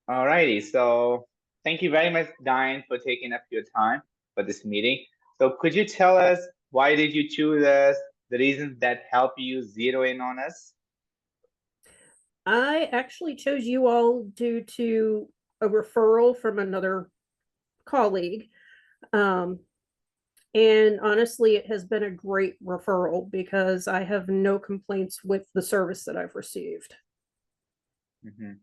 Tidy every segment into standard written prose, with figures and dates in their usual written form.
Alrighty, so thank you very much, Diane, for taking up your time for this meeting. So could you tell us why did you choose us, the reasons that help you zero in on us? I actually chose you all due to a referral from another colleague. Um, and honestly, it has been a great referral because I have no complaints with the service that I've received. Mhm.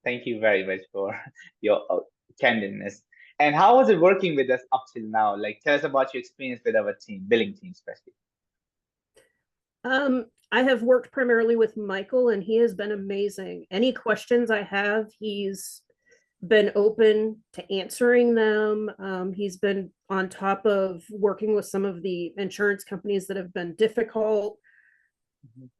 Thank you very much for your candidness. And how was it working with us up till now? Like, tell us about your experience with our team, billing team, especially. I have worked primarily with Michael, and he has been amazing. Any questions I have, he's been open to answering them. He's been on top of working with some of the insurance companies that have been difficult. Mhm.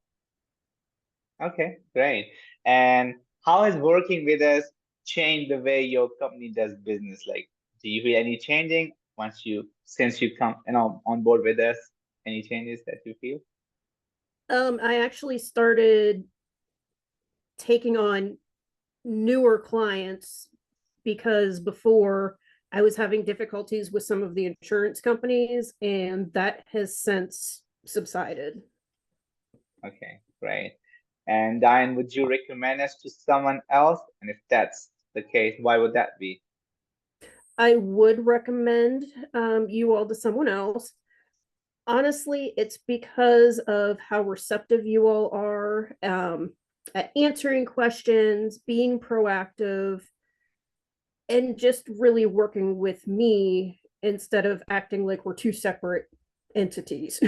Okay, great. And how has working with us changed the way your company does business? Like, do you feel any changing since you come, on board with us? Any changes that you feel? I actually started taking on newer clients because before I was having difficulties with some of the insurance companies, and that has since subsided. Okay, great. And Diane, would you recommend us to someone else? And if that's the case, why would that be? I would recommend you all to someone else. Honestly, it's because of how receptive you all are at answering questions, being proactive, and just really working with me instead of acting like we're two separate entities.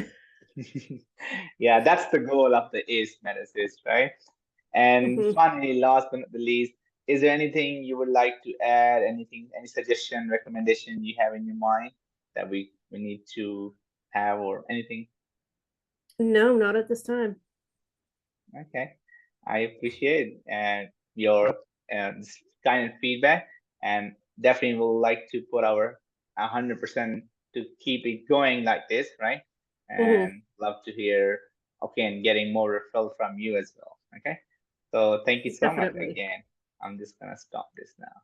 Yeah, that's the goal of the ACE medicine, right? And Mhm. finally, last but not the least, is there anything you would like to add? Anything, any suggestion, recommendation you have in your mind that we need to have or anything? No, not at this time. Okay, I appreciate your this kind of feedback, and definitely will like to put our 100% to keep it going like this, right? Mhm. And love to hear, okay, and getting more referral from you as well. Okay, so thank you so much Definitely. again. I'm just gonna stop this now.